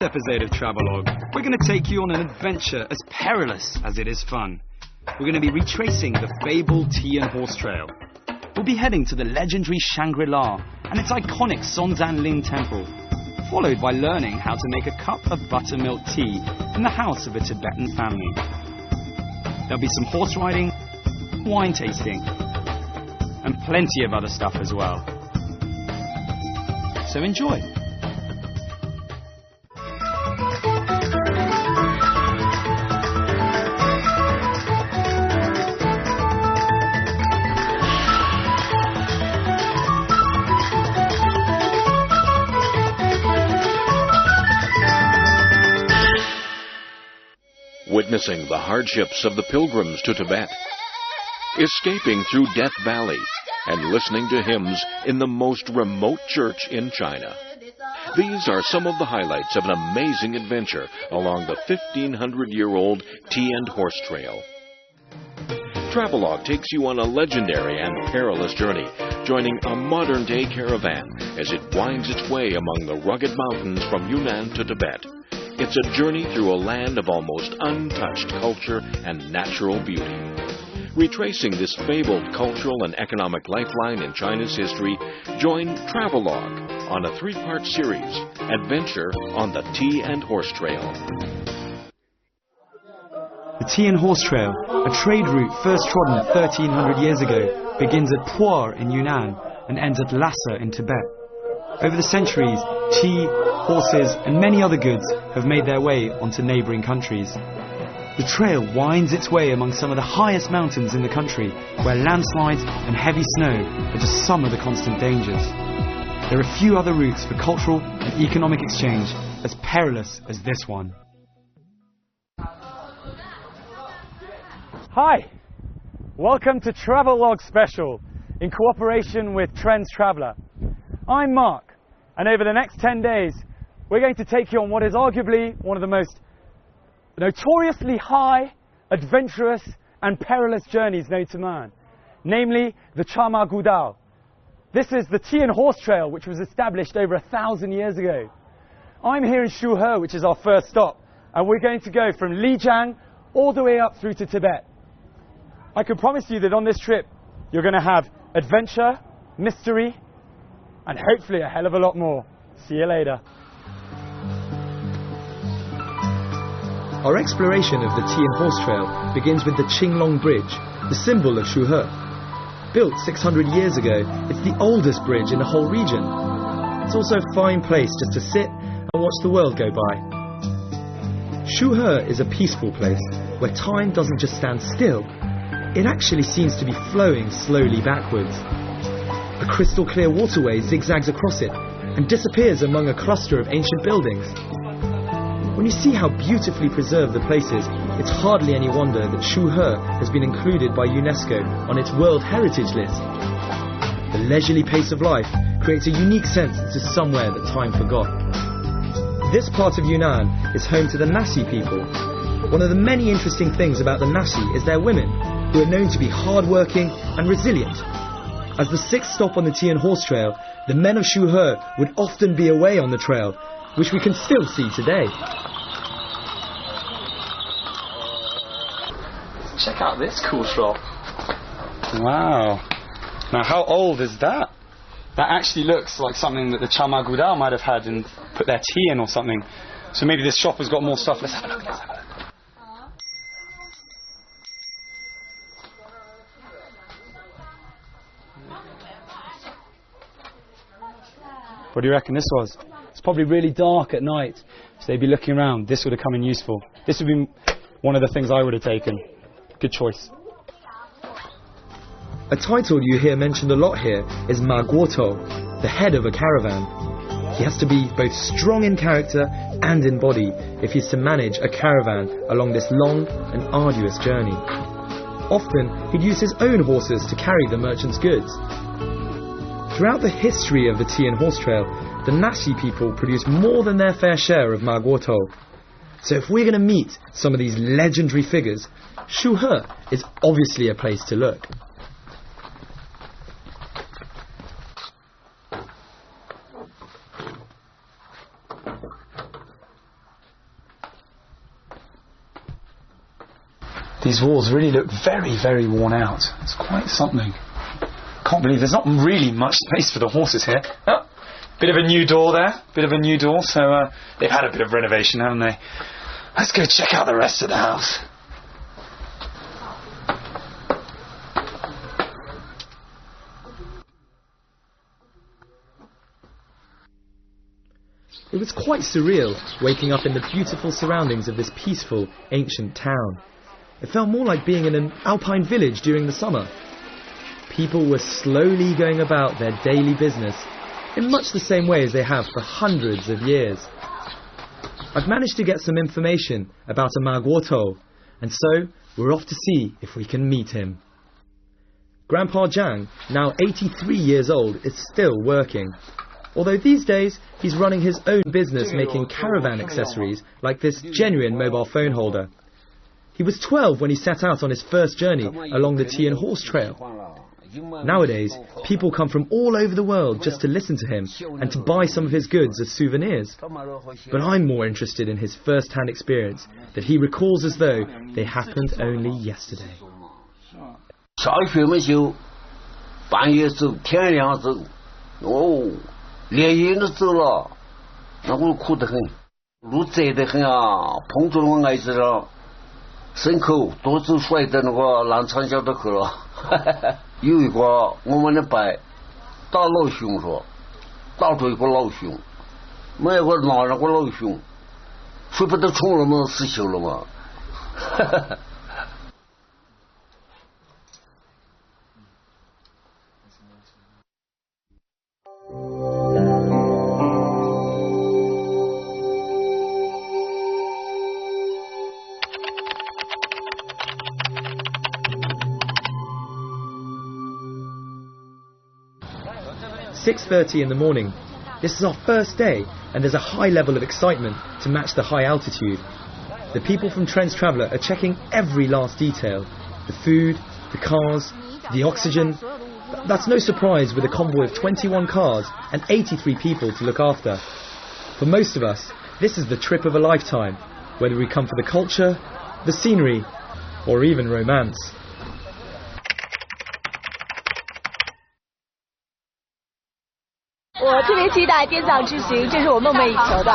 Episode of Travelogue, we're going to take you on an adventure as perilous as it is fun. We're going to be retracing the fabled tea and horse trail. We'll be heading to the legendary Shangri-La and its iconic Songzanling temple, followed by learning how to make a cup of buttermilk tea in the house of a Tibetan family. There'll be some horse riding, wine tasting, and plenty of other stuff as well. So enjoy! Witnessing the hardships of the pilgrims to Tibet, escaping through Death Valley, and listening to hymns in the most remote church in China. These are some of the highlights of an amazing adventure along the 1,500-year-old tea and horse trail. Travelogue takes you on a legendary and perilous journey, joining a modern-day caravan as it winds its way among the rugged mountains from Yunnan to Tibet. It's a journey through a land of almost untouched culture and natural beauty. Retracing this fabled cultural and economic lifeline in China's history, join Travelogue on a 3-part series, Adventure on the Tea and Horse Trail. The Tea and Horse Trail, a trade route first trodden 1,300 years ago, begins at Pu'er in Yunnan and ends at Lhasa in Tibet. Over the centuries, tea, horses and many other goods have made their way onto neighbouring countries. The trail winds its way among some of the highest mountains in the country, where landslides and heavy snow are just some of the constant dangers. There are few other routes for cultural and economic exchange as perilous as this one. Hi! Welcome to Travelogue Special, in cooperation with Trends Traveller. I'm Mark, and over the next 10 days, we're going to take you on what is arguably one of the most notoriously high, adventurous, and perilous journeys known to man, namely the Chama Gudao. This is the Tea and Horse Trail, which was established over 1,000 years ago. I'm here in Shuhe, which is our first stop, and we're going to go from Lijiang all the way up through to Tibet. I can promise you that on this trip, you're going to have adventure, mystery, and hopefully a hell of a lot more. See you later. Our exploration of the Tea and Horse Trail begins with the Qinglong Bridge, the symbol of Shuhe. Built 600 years ago, it's the oldest bridge in the whole region. It's also a fine place just to sit and watch the world go by. Shuhe is a peaceful place where time doesn't just stand still, it actually seems to be flowing slowly backwards. A crystal clear waterway zigzags across it and disappears among a cluster of ancient buildings. When you see how beautifully preserved the place is, it's hardly any wonder that Shuhe has been included by UNESCO on its World Heritage List. The leisurely pace of life creates a unique sense to somewhere that time forgot. This part of Yunnan is home to the Nasi people. One of the many interesting things about the Nasi is their women, who are known to be hard-working and resilient. As the 6th stop on the Tea and Horse Trail, the men of Shuhe would often be away on the trail, which we can still see today. Check out this cool shop. Wow. Now how old is that? That actually looks like something that the Chama Gudao might have had and put their tea in or something. So maybe this shop has got more stuff. Let's have a look. What do you reckon this was? It's probably really dark at night, so they'd be looking around. This would have come in useful. This would be one of the things I would have taken. Good choice. A title you hear mentioned a lot here is Ma Guotou, the head of a caravan. He has to be both strong in character and in body if he's to manage a caravan along this long and arduous journey. Often, he'd use his own horses to carry the merchant's goods. Throughout the history of the Tea and Horse Trail, the Nasi people produce more than their fair share of Ma Guotou. So if we're going to meet some of these legendary figures, Shuhe is obviously a place to look. These walls really look very, very worn out. It's quite something. Can't believe there's not really much space for the horses here. Oh, bit of a new door there. Bit of a new door. So they've had a bit of renovation, haven't they? Let's go check out the rest of the house. It was quite surreal waking up in the beautiful surroundings of this peaceful, ancient town. It felt more like being in an alpine village during the summer. People were slowly going about their daily business in much the same way as they have for hundreds of years. I've managed to get some information about a Magwoto, and so we're off to see if we can meet him. Grandpa Jiang, now 83 years old, is still working. Although these days he's running his own business making caravan accessories like this genuine mobile phone holder. He was 12 when he set out on his first journey along the Tea and Horse Trail. Nowadays, people come from all over the world just to listen to him and to buy some of his goods as souvenirs. But I'm more interested in his first-hand experience that he recalls as though they happened only yesterday. 小雪们就半夜走，天亮走，连夜都走了，那我苦得很，路窄得很啊，碰着我儿子了，牲口多走摔在那个南昌桥头去了。有一个我们的伯打老熊说，打着一个老熊，没有个拿那个老熊，谁不都冲了吗？死球了吗？6:30 in the morning. This is our first day, and there's a high level of excitement to match the high altitude. The people from Trends Traveller are checking every last detail. The food, the cars, the oxygen. That's no surprise with a convoy of 21 cars and 83 people to look after. For most of us, this is the trip of a lifetime, whether we come for the culture, the scenery, or even romance. 我特别期待滇藏之行，这是我梦寐以求的。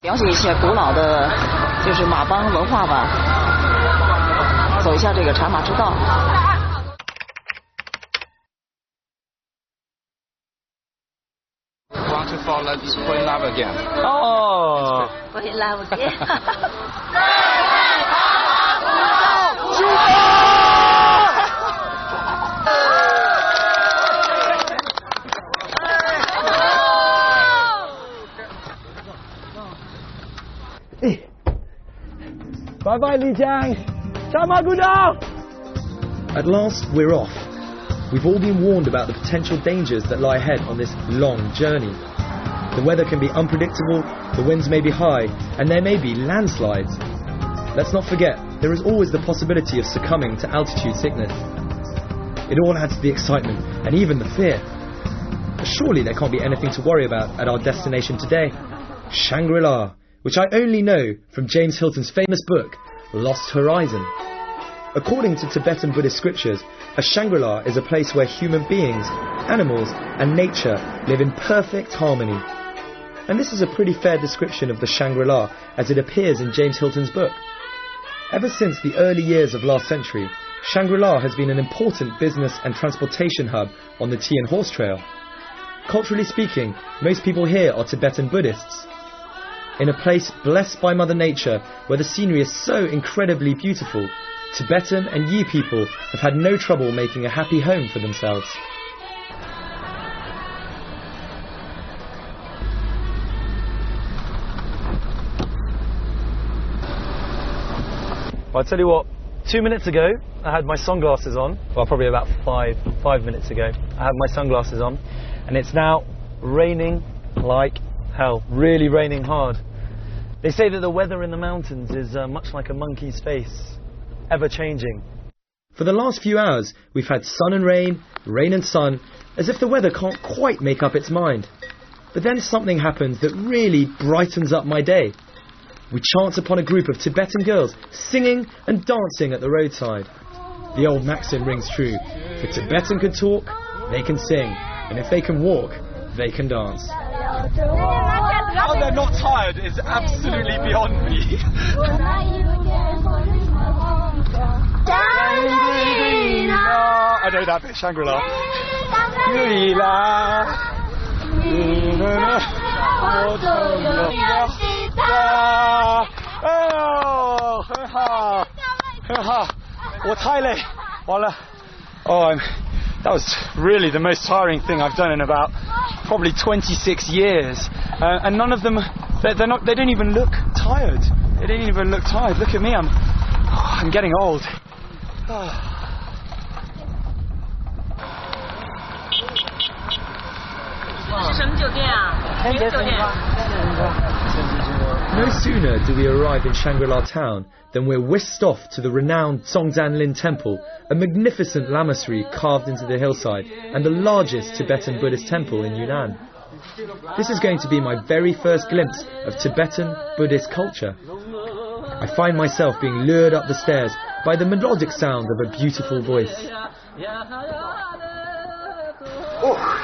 了解一些古老的，就是马帮文化吧，走一下这个产马之道。Want to fall in love again? Oh! Fall in love again. 拜拜，李江，下马古道。 At last, we're off. We've all been warned about the potential dangers that lie ahead on this long journey. The weather can be unpredictable, the winds may be high, and there may be landslides. Let's not forget, there is always the possibility of succumbing to altitude sickness. It all adds to the excitement, and even the fear. But surely there can't be anything to worry about at our destination today, Shangri-La, which I only know from James Hilton's famous book, Lost Horizon. According to Tibetan Buddhist scriptures, a Shangri-La is a place where human beings, animals and nature live in perfect harmony. And this is a pretty fair description of the Shangri-La as it appears in James Hilton's book. Ever since the early years of last century, Shangri-La has been an important business and transportation hub on the Tea and Horse Trail. Culturally speaking, most people here are Tibetan Buddhists. In a place blessed by Mother Nature, where the scenery is so incredibly beautiful, Tibetan and Yi people have had no trouble making a happy home for themselves. Well, I'll tell you what, 2 minutes ago I had my sunglasses on, well probably about five minutes ago I had my sunglasses on, and it's now raining like hell, really raining hard. They say that the weather in the mountains is much like a monkey's face, ever changing. For the last few hours we've had sun and rain and sun, as if the weather can't quite make up its mind. But then something happens that really brightens up my day. we chance upon a group of Tibetan girls singing and dancing at the roadside. The old maxim rings true. If a Tibetan can talk, they can sing. And if they can walk, they can dance. How they're not tired is absolutely beyond me. I know that bit, Shangri-La. That was really the most tiring thing I've done in about probably 26 years. And none of them, they don't even look tired. They didn't even look tired. Look at me, I'm getting old. No sooner do we arrive in Shangri-La town than we're whisked off to the renowned Zhongzhanlin Temple, a magnificent lamasery carved into the hillside and the largest Tibetan Buddhist temple in Yunnan. This is going to be my very first glimpse of Tibetan Buddhist culture. I find myself being lured up the stairs by the melodic sound of a beautiful voice.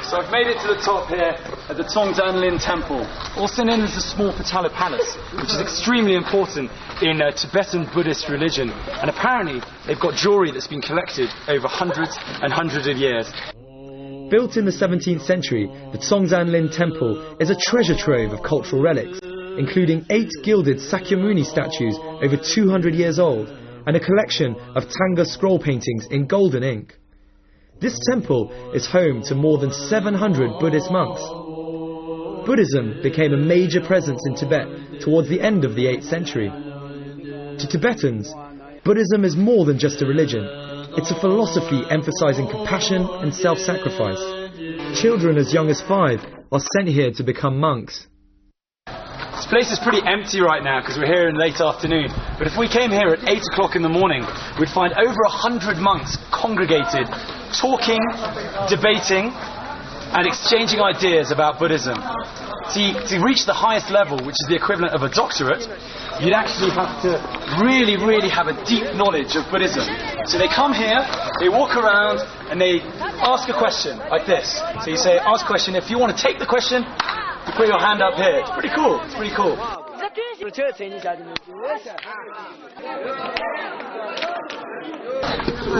So I've made it to the top here at the Zhongzhanlin Temple, also known as the Small Patala Palace, which is extremely important in Tibetan Buddhist religion. And apparently they've got jewellery that's been collected over hundreds and hundreds of years. Built in the 17th century, the Zhongzhanlin Temple is a treasure trove of cultural relics, including 8 gilded Sakyamuni statues over 200 years old, and a collection of Tanga scroll paintings in golden ink. This temple is home to more than 700 Buddhist monks. Buddhism became a major presence in Tibet towards the end of the 8th century. To Tibetans, Buddhism is more than just a religion. It's a philosophy emphasizing compassion and self-sacrifice. Children as young as 5 are sent here to become monks. This place is pretty empty right now because we're here in late afternoon. But if we came here at 8 o'clock in the morning, we'd find over 100 monks congregated, talking, debating, and exchanging ideas about Buddhism. See, to reach the highest level, which is the equivalent of a doctorate, you'd actually have to really, really have a deep knowledge of Buddhism. So they come here, they walk around, and they ask a question like this. So you say, ask a question. If you want to take the question, you put your hand up here. It's pretty cool. It's pretty cool.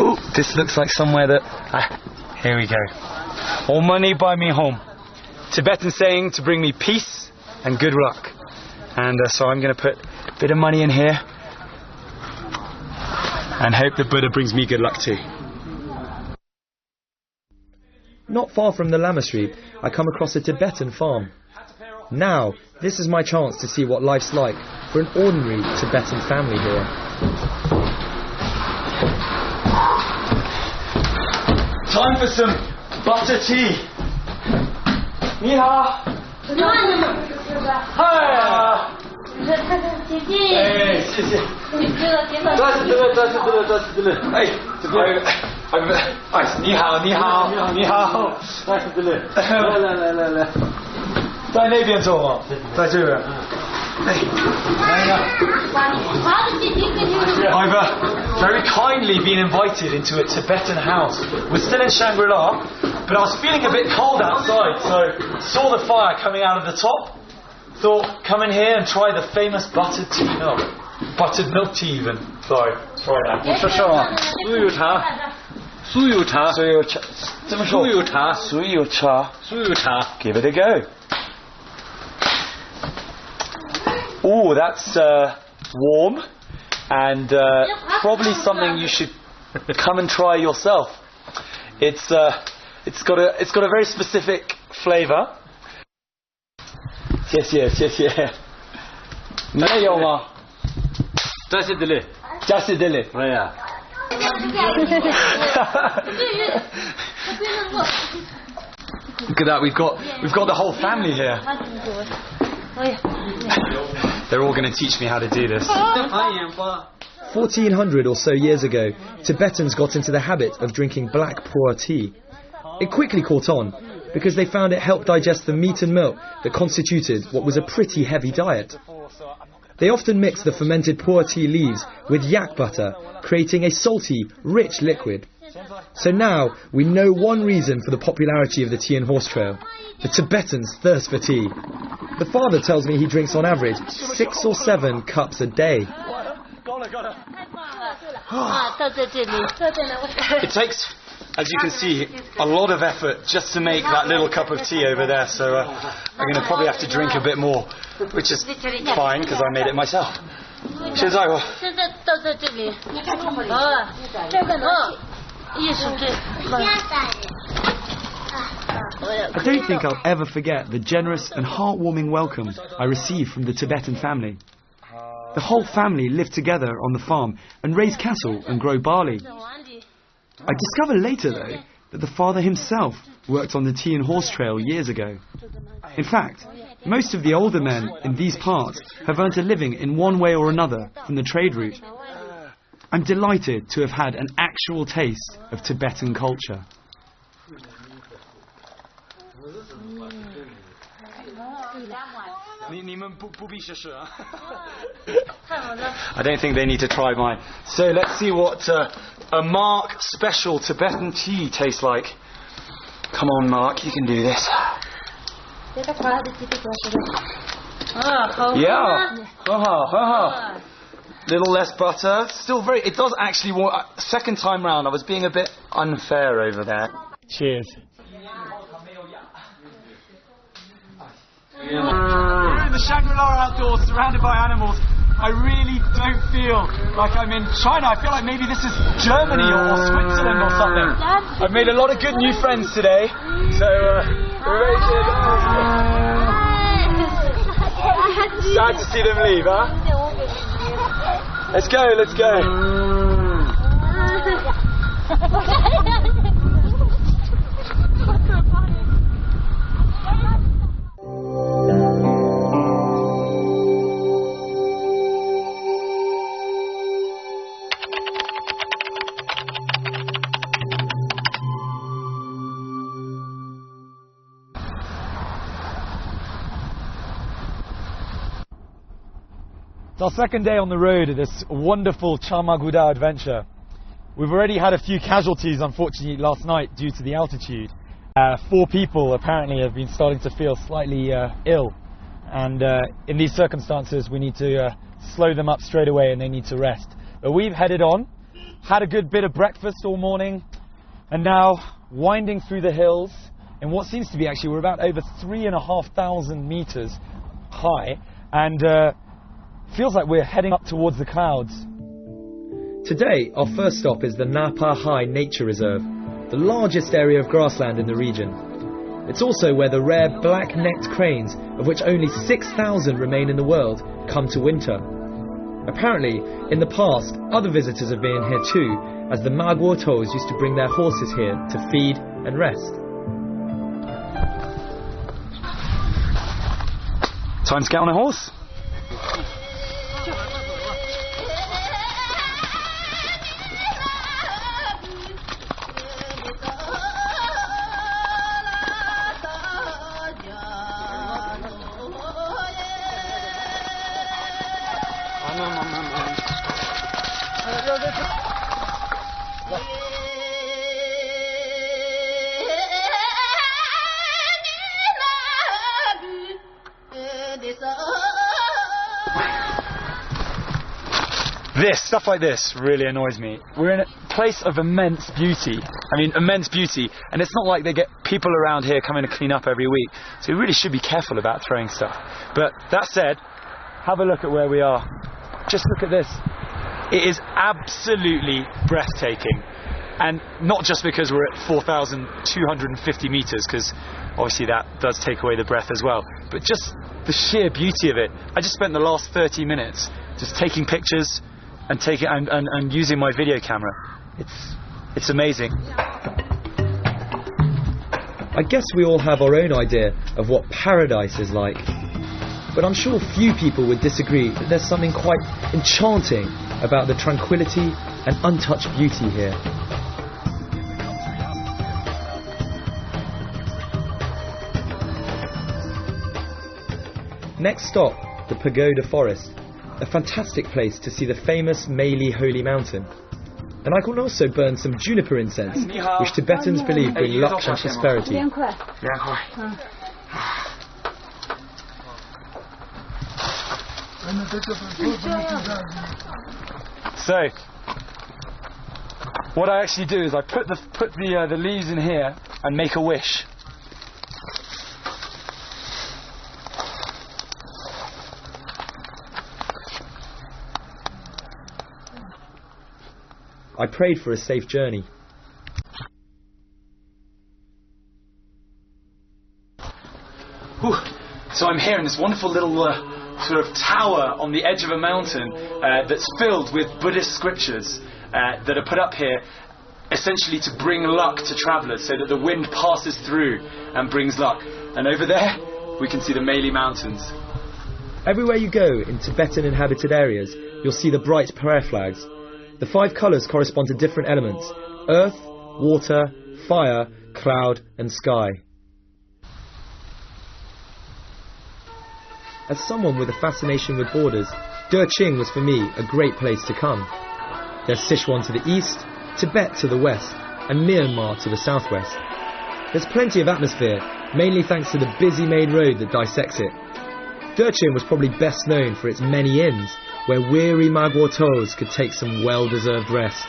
Ooh, this looks like somewhere that... here we go. All money buy me home. Tibetan saying to bring me peace and good luck. And so I'm going to put a bit of money in here and hope that Buddha brings me good luck too. Not far from the lamasery, I come across a Tibetan farm. Now, this is my chance to see what life's like for an ordinary Tibetan family here. Time for some butter tea. Ni hao. Hi. Hey, 谢谢。你好，你好，你好。来。在那边坐吗？在这边。I've very kindly been invited into a Tibetan house. We're still in Shangri-La, but I was feeling a bit cold outside, so saw the fire coming out of the top. Thought, come in here and try the famous buttered tea milk. Buttered milk tea even. Sorry, try that. 你说什么？酥油茶。酥油茶。酥油茶。怎么说？酥油茶。酥油茶。酥油茶。Give it a go. Ooh, that's warm, and probably something you should come and try yourself. It's got a very specific flavour. 谢谢谢谢。你也有吗？这是的嘞。这是的嘞。哎呀。Look at that, we've got the whole family here. They're all going to teach me how to do this. 1400 or so years ago, Tibetans got into the habit of drinking black pu'er tea. It quickly caught on because they found it helped digest the meat and milk that constituted what was a pretty heavy diet. They often mix the fermented pu'er tea leaves with yak butter, creating a salty, rich liquid. So now we know one reason for the popularity of the tea and horse trail: the Tibetans' thirst for tea. The father tells me he drinks on average 6 or 7 cups a day. It takes, as you can see, a lot of effort just to make that little cup of tea over there, so I'm going to probably have to drink a bit more, which is fine because I made it myself. I don't think I'll ever forget the generous and heartwarming welcome I received from the Tibetan family. The whole family lived together on the farm and raised cattle and grow barley. I discovered later, though, that the father himself worked on the tea and horse trail years ago. In fact, most of the older men in these parts have earned a living in one way or another from the trade route. I'm delighted to have had an actual taste of Tibetan culture. I don't think they need to try mine. So let's see what a Mark special Tibetan tea tastes like. Come on, Mark, you can do this. Yeah. Little less butter. Still very. It does actually want. Second time round, I was being a bit unfair over there. Cheers. We're in the Shangri-La outdoors, surrounded by animals. I really don't feel like I'm in China. I feel like maybe this is Germany or Switzerland or something. I've made a lot of good new friends today, so we're very good. Sad to see them leave, huh? Let's go, let's go. It's our second day on the road of this wonderful Chamaguda adventure. We've already had a few casualties, unfortunately, last night due to the altitude. 4 people apparently have been starting to feel slightly ill, and in these circumstances we need to slow them up straight away and they need to rest. But we've headed on, had a good bit of breakfast all morning, and now winding through the hills in what seems to be actually, we're about over 3,500 meters high, and feels like we're heading up towards the clouds. Today, our first stop is the Napa High Nature Reserve, the largest area of grassland in the region. It's also where the rare black-necked cranes, of which only 6,000 remain in the world, come to winter. Apparently, in the past, other visitors have been here too, as the Magwotos used to bring their horses here to feed and rest. Time to get on a horse. Stuff like this really annoys me. We're in a place of immense beauty. I mean, immense beauty. And it's not like they get people around here coming to clean up every week. So we really should be careful about throwing stuff. But that said, have a look at where we are. Just look at this. It is absolutely breathtaking. And not just because we're at 4,250 meters, because obviously that does take away the breath as well. But just the sheer beauty of it. I just spent the last 30 minutes just taking pictures and using my video camera. It's amazing. I guess we all have our own idea of what paradise is like, but I'm sure few people would disagree that there's something quite enchanting about the tranquility and untouched beauty here. Next stop, the Pagoda Forest. a fantastic place to see the famous Meili Holy Mountain. And I can also burn some juniper incense, which Tibetans believe bring luck and prosperity. So, what I actually do is I put the leaves in here and make a wish. I prayed for a safe journey. Whew. So I'm here in this wonderful little sort of tower on the edge of a mountain that's filled with Buddhist scriptures that are put up here essentially to bring luck to travellers, so that the wind passes through and brings luck. And over there we can see the Meili Mountains. Everywhere you go in Tibetan inhabited areas, you'll see the bright prayer flags. The 5 colours correspond to different elements: earth, water, fire, cloud and sky. As someone with a fascination with borders, Deqing was for me a great place to come. There's Sichuan to the east, Tibet to the west, and Myanmar to the southwest. There's plenty of atmosphere, mainly thanks to the busy main road that dissects it. Deqing was probably best known for its many inns, where weary Magua toes could take some well-deserved rest.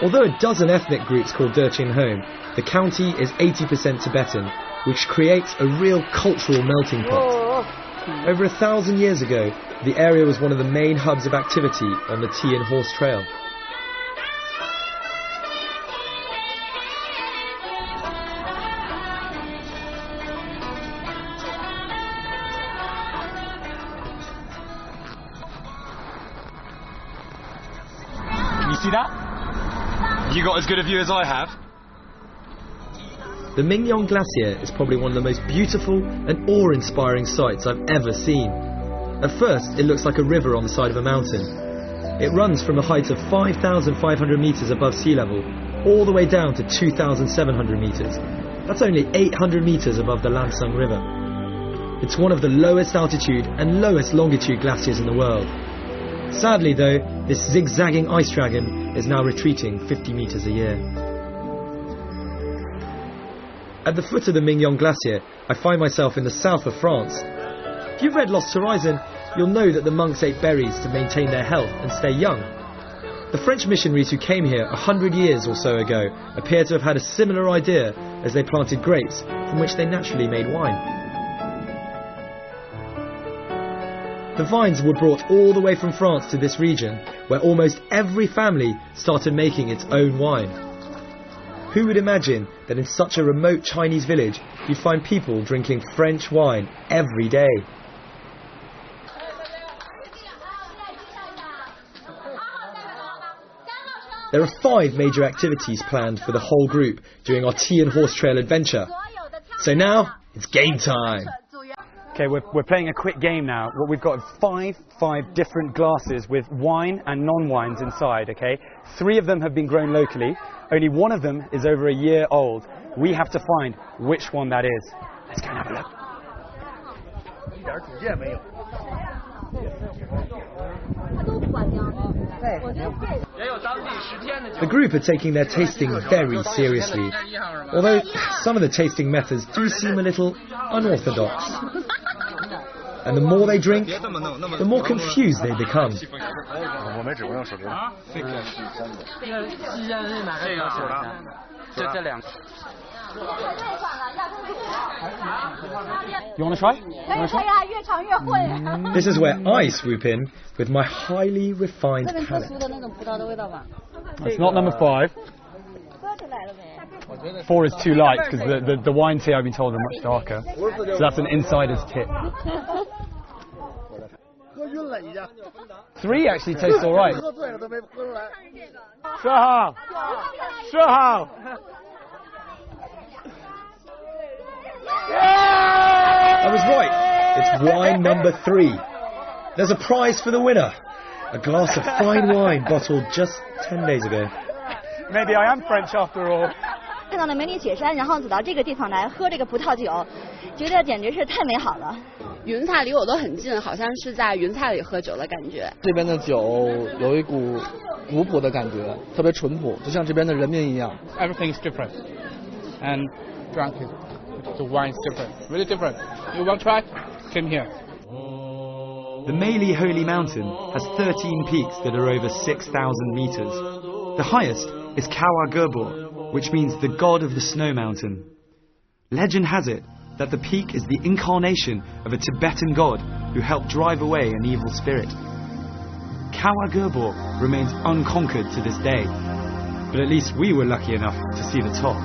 Although a dozen ethnic groups call Deqing home, the county is 80% Tibetan, which creates a real cultural melting pot. Over 1,000 years ago, the area was one of the main hubs of activity on the Tea and Horse Trail. Can you see that? You got as good a view as I have. The Mingyong Glacier is probably one of the most beautiful and awe-inspiring sights I've ever seen. At first, it looks like a river on the side of a mountain. It runs from a height of 5,500 metres above sea level, all the way down to 2,700 metres. That's only 800 metres above the Lansang River. It's one of the lowest altitude and lowest longitude glaciers in the world. Sadly though, this zigzagging ice dragon is now retreating 50 metres a year. At the foot of the Mingyong Glacier, I find myself in the south of France. If you've read Lost Horizon, you'll know that the monks ate berries to maintain their health and stay young. The French missionaries who came here 100 years or so ago appear to have had a similar idea as they planted grapes from which they naturally made wine. The vines were brought all the way from France to this region, where almost every family started making its own wine. Who would imagine that in such a remote Chinese village you'd find people drinking French wine every day? There are 5 major activities planned for the whole group during our Tea and Horse Trail adventure. So now, it's game time! Okay, we're playing a quick game now. What we've got is five different glasses with wine and non-wines inside, okay? 3 of them have been grown locally. Only 1 of them is over a year old. We have to find which one that is. Let's go and have a look. The group are taking their tasting very seriously, although some of the tasting methods do seem a little unorthodox. And the more they drink, the more confused they become. You want to try? This is where I swoop in with my highly refined palate. It's not number 5. 4 is too light because the wines here I've been told are much darker. So that's an insider's tip. 3 actually tastes alright. 说好 说好 I was right. It's wine number 3. There's a prize for the winner. A glass of fine wine bottled just 10 days ago. Maybe I am French after all. 看到了梅里雪山，然后走到这个地方来喝这个葡萄酒，觉得简直是太美好了。云彩离我都很近，好像是在云彩里喝酒的感觉。这边的酒有一股古朴的感觉，特别淳朴，就像这边的人民一样。Everything is different, and drunk the wine is different, really different. You want to try? Come here. The Meili Holy Mountain has 13 peaks that are over 6,000 meters. The highest is Kawa Gerbor, which means the god of the snow mountain. Legend has it that the peak is the incarnation of a Tibetan god who helped drive away an evil spirit. Kawa Gerbor remains unconquered to this day, but at least we were lucky enough to see the top.